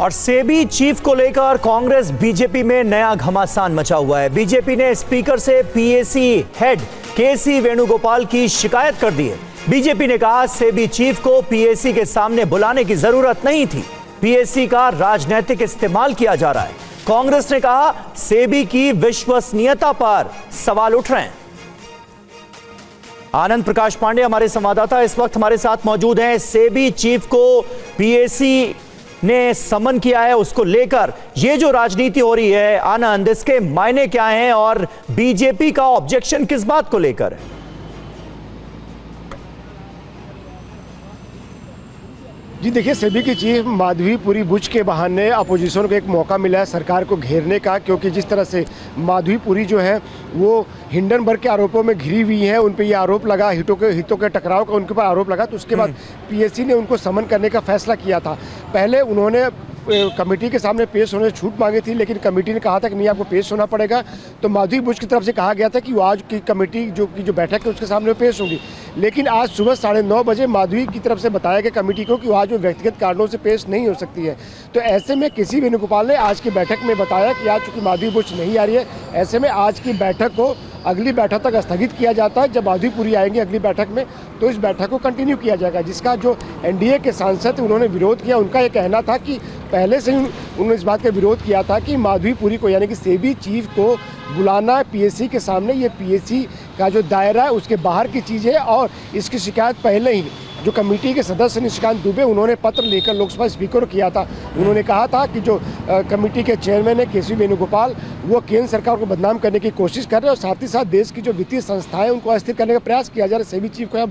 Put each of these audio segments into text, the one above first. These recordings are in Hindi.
और सेबी चीफ को लेकर कांग्रेस बीजेपी में नया घमासान मचा हुआ है। बीजेपी ने स्पीकर से पीएसी हेड केसी वेणुगोपाल की शिकायत कर दी है। बीजेपी ने कहा सेबी चीफ को पीएसी के सामने बुलाने की जरूरत नहीं थी, पीएसी का राजनीतिक इस्तेमाल किया जा रहा है। कांग्रेस ने कहा सेबी की विश्वसनीयता पर सवाल उठ रहे हैं। आनंद प्रकाश पांडे हमारे संवाददाता इस वक्त हमारे साथ मौजूद हैं। सेबी चीफ को पीएसी ने समन किया है, उसको लेकर ये जो राजनीति हो रही है, आनंद, इसके मायने क्या हैं और बीजेपी का ऑब्जेक्शन किस बात को लेकर है? जी देखिए, सेबी की चीफ माधवीपुरी बुच के बहाने अपोजिशन को एक मौका मिला है सरकार को घेरने का, क्योंकि जिस तरह से माधवीपुरी जो है वो हिंडनबर्ग के आरोपों में घिरी हुई है, उन पे ये आरोप लगा, हितों के टकराव का उनके ऊपर आरोप लगा, तो उसके बाद पीएसी ने उनको समन करने का फैसला किया था। पहले उन्होंने कमेटी के सामने पेश होने से छूट मांगी थी, लेकिन कमेटी ने कहा था कि नहीं, आपको पेश होना पड़ेगा। तो माधवी बुच की तरफ से कहा गया था कि वो आज की कमेटी जो बैठक है उसके सामने पेश होगी, लेकिन आज सुबह 9:30 बजे माधवी की तरफ से बताया गया कमेटी को कि आज वो व्यक्तिगत कारणों से पेश नहीं हो सकती है। तो ऐसे में केसी वेणुगोपाल ने आज की बैठक में बताया कि आज चूँकि माधवी बुच नहीं आ रही है, ऐसे में आज की बैठक को अगली बैठक तक स्थगित किया जाता है। जब माधवीपुरी आएंगे अगली बैठक में तो इस बैठक को कंटिन्यू किया जाएगा, जिसका जो एनडीए के सांसद उन्होंने विरोध किया। उनका ये कहना था कि पहले से ही उन्होंने इस बात का विरोध किया था कि माधवीपुरी को, यानी कि सेबी चीफ को बुलाना पीएसी के सामने, ये पीएसी का जो दायरा है उसके बाहर की चीज़ है। और इसकी शिकायत पहले ही जो कमेटी के सदस्य निशिकांत दुबे, उन्होंने पत्र लेकर लोकसभा स्पीकर को किया था। उन्होंने कहा था कि जो कमेटी के चेयरमैन है केसी वेणुगोपाल, वो केंद्र सरकार को बदनाम करने की कोशिश कर रहे हैं और साथ ही साथ देश की जो वित्तीय संस्थाएं उनको अस्थिर करने का प्रयास किया जा रहा है सेबी चीफ को यहाँ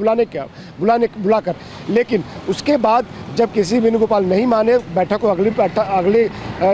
बुलाकर। लेकिन उसके बाद जब केसी वेणुगोपाल नहीं माने, बैठक को अगली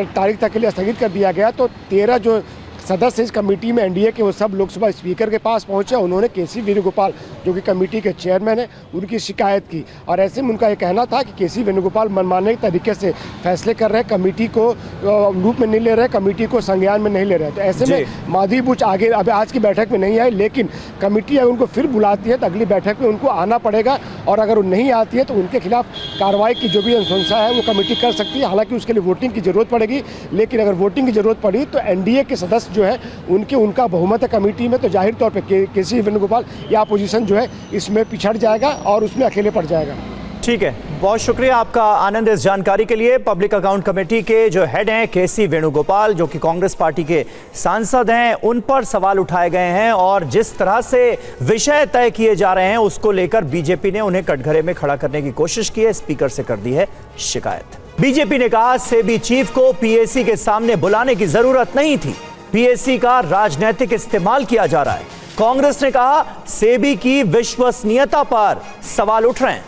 तारीख तक के लिए स्थगित कर दिया गया। तो 13 जो सदस्य इस कमेटी में एनडीए के, वो सब लोकसभा स्पीकर के पास पहुंचे। उन्होंने केसी वेणुगोपाल जो कि कमेटी के चेयरमैन है उनकी शिकायत की, और ऐसे में उनका ये कहना था कि केसी वेणुगोपाल मनमाने तरीके से फैसले कर रहे हैं, कमेटी को रूप में नहीं ले रहे, कमेटी को संज्ञान में नहीं ले रहे। तो ऐसे में माधवी बुच आगे अब आज की बैठक में नहीं आई, लेकिन कमेटी अगर उनको फिर बुलाती है तो अगली बैठक में उनको आना पड़ेगा, और अगर वो नहीं आती है तो उनके खिलाफ कार्रवाई की जो भी अनुशंसा है वो कमेटी कर सकती है। हालांकि उसके लिए वोटिंग की जरूरत पड़ेगी, लेकिन अगर वोटिंग की जरूरत पड़ी तो एनडीए के सदस्य जो है उनका बहुमत है कमेटी में, तो जाहिर तौर पे केसी वेणुगोपाल या अपोजिशन जो है इसमें पिछड़ जाएगा और उसमें अकेले पड़ जाएगा। ठीक है, बहुत शुक्रिया आपका आनंद इस जानकारी के लिए। पब्लिक अकाउंट कमेटी के जो हेड हैं केसी वेणुगोपाल, जो कि कांग्रेस पार्टी के सांसद हैं, उन पर सवाल उठाए गए हैं और जिस तरह से विषय तय किए जा रहे हैं उसको लेकर बीजेपी ने उन्हें कटघरे में खड़ा करने की कोशिश की है, स्पीकर से कर दी है शिकायत। बीजेपी ने कहा सेबी चीफ को पीएसी के सामने बुलाने की जरूरत नहीं थी, पीएसी का राजनीतिक इस्तेमाल किया जा रहा है। कांग्रेस ने कहा सेबी की विश्वसनीयता पर सवाल उठ रहे हैं।